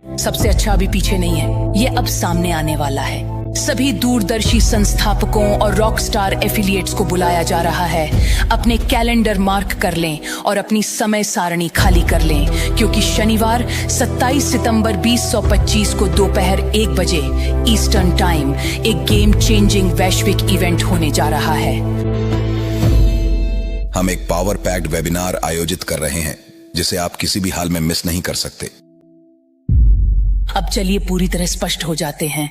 सबसे अच्छा अभी पीछे नहीं है, ये अब सामने आने वाला है। सभी दूरदर्शी संस्थापकों और रॉकस्टार एफिलिएट्स को बुलाया जा रहा है। अपने कैलेंडर मार्क कर लें और अपनी समय सारणी खाली कर लें, क्योंकि शनिवार 27 सितंबर 2025 को दोपहर 1 बजे ईस्टर्न टाइम एक गेम चेंजिंग वैश्विक इवेंट होने जा रहा है। हम एक पावर पैक्ड वेबिनार आयोजित कर रहे हैं, जिसे आप किसी भी हाल में मिस नहीं कर सकते। अब चलिए पूरी तरह स्पष्ट हो जाते हैं।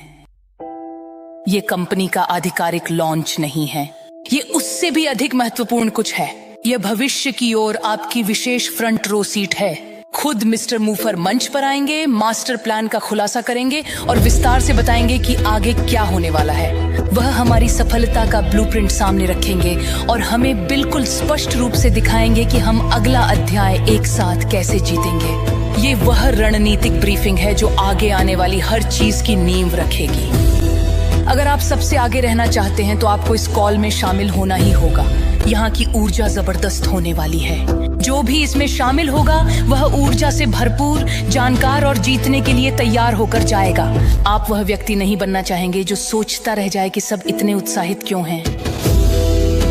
ये कंपनी का आधिकारिक लॉन्च नहीं है, ये उससे भी अधिक महत्वपूर्ण कुछ है। यह भविष्य की ओर आपकी विशेष फ्रंट रो सीट है। खुद मिस्टर मूफर मंच पर आएंगे, मास्टर प्लान का खुलासा करेंगे और विस्तार से बताएंगे कि आगे क्या होने वाला है। वह हमारी सफलता का ब्लूप्रिंट सामने रखेंगे और हमें बिल्कुल स्पष्ट रूप से दिखाएंगे कि हम अगला अध्याय एक साथ कैसे जीतेंगे। ये वह रणनीतिक ब्रीफिंग है जो आगे आने वाली हर चीज की नींव रखेगी। अगर आप सबसे आगे रहना चाहते हैं तो आपको इस कॉल में शामिल होना ही होगा। यहाँ की ऊर्जा जबरदस्त होने वाली है। जो भी इसमें शामिल होगा वह ऊर्जा से भरपूर, जानकार और जीतने के लिए तैयार होकर जाएगा। आप वह व्यक्ति नहीं बनना चाहेंगे जो सोचता रह जाए कि सब इतने उत्साहित क्यों हैं।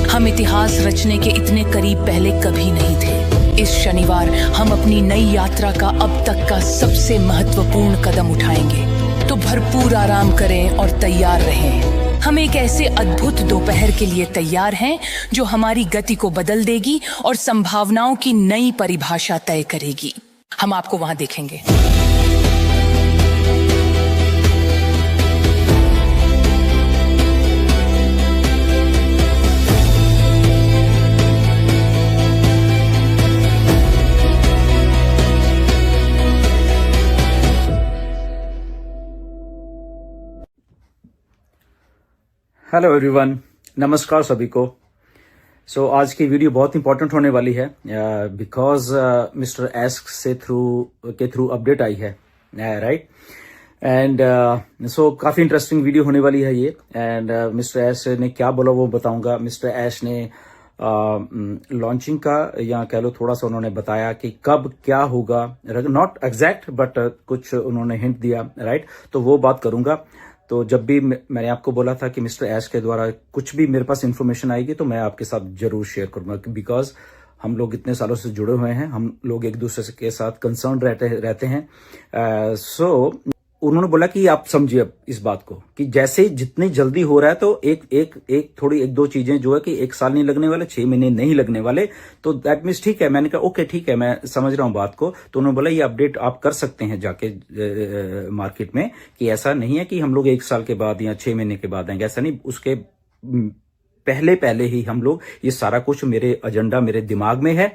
हम इतिहास रचने के इतने करीब पहले कभी नहीं थे। इस शनिवार हम अपनी नई यात्रा का अब तक का सबसे महत्वपूर्ण कदम उठाएंगे। तो भरपूर आराम करें और तैयार रहें। हम एक ऐसे अद्भुत दोपहर के लिए तैयार हैं जो हमारी गति को बदल देगी और संभावनाओं की नई परिभाषा तय करेगी। हम आपको वहां देखेंगे। हेलो एवरीवन, नमस्कार सभी को। आज की वीडियो बहुत इंपॉर्टेंट होने वाली है बिकॉज मिस्टर एस से थ्रू अपडेट आई है, राइट। एंड काफ़ी इंटरेस्टिंग वीडियो होने वाली है ये। एंड मिस्टर एस ने क्या बोला वो बताऊंगा। मिस्टर एस ने लॉन्चिंग का या कह लो थोड़ा सा उन्होंने बताया कि कब क्या होगा, नॉट एग्जैक्ट बट कुछ उन्होंने हिंट दिया, राइट। तो वो बात करूंगा। तो जब भी मैंने आपको बोला था कि मिस्टर एश के द्वारा कुछ भी मेरे पास इंफॉर्मेशन आएगी तो मैं आपके साथ जरूर शेयर करूंगा, बिकॉज हम लोग इतने सालों से जुड़े हुए हैं, हम लोग एक दूसरे के साथ कंसर्न रहते हैं। उन्होंने बोला कि आप समझिए अब इस बात को कि जैसे जितनी जल्दी हो रहा है तो एक दो चीजें जो है कि 1 साल नहीं लगने वाले, 6 महीने नहीं लगने वाले। तो दैट मीन्स ठीक है। मैंने कहा ओके ठीक है, मैं समझ रहा हूं बात को। तो उन्होंने बोला ये अपडेट आप कर सकते हैं जाके मार्केट में, कि ऐसा नहीं है कि हम लोग 1 साल के बाद या 6 महीने के बाद आएंगे, ऐसा नहीं। उसके पहले ही हम लोग ये सारा कुछ, मेरे एजेंडा मेरे दिमाग में है।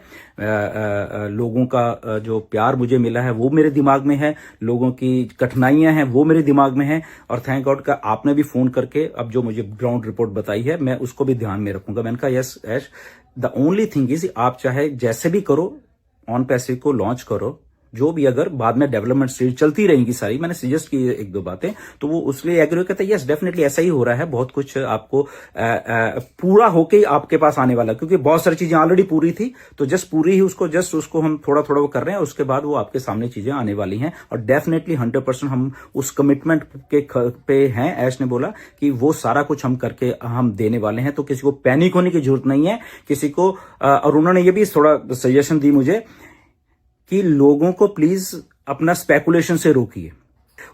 लोगों का जो प्यार मुझे मिला है वो मेरे दिमाग में है, लोगों की कठिनाइयां हैं वो मेरे दिमाग में है। और थैंक गॉड का आपने भी फोन करके अब जो मुझे ग्राउंड रिपोर्ट बताई है मैं उसको भी ध्यान में रखूंगा। मैंने कहा yes Ash, the only thing is आप चाहे जैसे भी करो, ऑन पैसिव को लॉन्च करो, जो भी, अगर बाद में डेवलपमेंट स्टेज चलती रहेंगी सारी, मैंने सजेस्ट की 1-2 बातें, तो वो उसलिए एग्री कहते हैं यस डेफिनेटली ऐसा ही हो रहा है। बहुत कुछ आपको पूरा होके आपके पास आने वाला, क्योंकि बहुत सारी चीजें ऑलरेडी पूरी थी, तो उसको हम थोड़ा वो कर रहे हैं। उसके बाद वो आपके सामने चीजें आने वाली हैं और डेफिनेटली 100% हम उस कमिटमेंट पे हैं। ऐश ने बोला कि वो सारा कुछ हम करके हम देने वाले हैं, तो किसी को पैनिक होने की जरूरत नहीं है किसी को। और उन्होंने ये भी थोड़ा सजेशन दी मुझे कि लोगों को प्लीज अपना स्पेकुलेशन से रोकिए,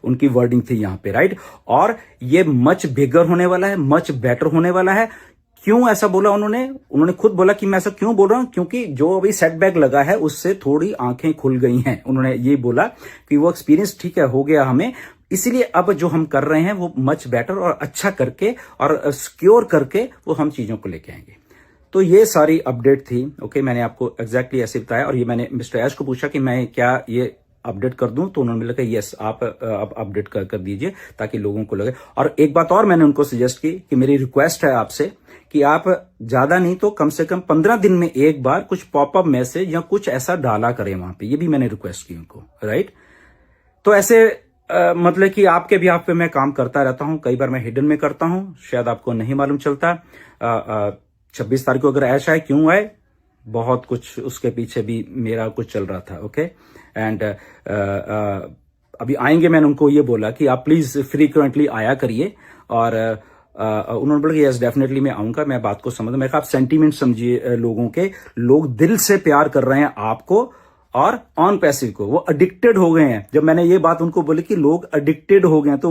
उनकी वर्डिंग थी यहां पे, राइट। और ये मच बिगर होने वाला है, मच बेटर होने वाला है। क्यों ऐसा बोला उन्होंने खुद बोला कि मैं ऐसा क्यों बोल रहा हूं, क्योंकि जो अभी सेटबैक लगा है उससे थोड़ी आंखें खुल गई हैं। उन्होंने ये बोला कि वो एक्सपीरियंस ठीक है हो गया हमें, इसीलिए अब जो हम कर रहे हैं वो मच बेटर और अच्छा करके और सिक्योर करके वो हम चीजों को लेके आएंगे। तो ये सारी अपडेट थी। ओके, मैंने आपको एग्जैक्टली ऐसे बताया। और ये मैंने मिस्टर एश को पूछा कि मैं क्या ये अपडेट कर दूं, तो उन्होंने लगा यस आप अपडेट कर दीजिए ताकि लोगों को लगे। और एक बात और मैंने उनको सजेस्ट की कि मेरी रिक्वेस्ट है आपसे कि आप ज्यादा नहीं तो कम से कम 15 दिन में एक बार कुछ पॉपअप मैसेज या कुछ ऐसा डाला करें वहां पे। ये भी मैंने रिक्वेस्ट की उनको, राइट। तो ऐसे मतलब कि आपके भी आप पे मैं काम करता रहता हूं। कई बार मैं हिडन में करता हूं, शायद आपको नहीं मालूम चलता। 26 तारीख को अगर ऐसा है, क्यों आए, बहुत कुछ उसके पीछे भी मेरा कुछ चल रहा था। ओके, एंड अभी आएंगे, मैंने उनको ये बोला कि आप प्लीज फ्रीक्वेंटली आया करिए, और उन्होंने बोला कि यस डेफिनेटली मैं आऊंगा। मैं बात को समझ, मैं कहा आप सेंटीमेंट समझिए लोगों के, लोग दिल से प्यार कर रहे हैं आपको और ऑन पैसिव को, वो एडिक्टेड हो गए हैं। जब मैंने ये बात उनको बोली कि लोग एडिक्टेड हो गए हैं, तो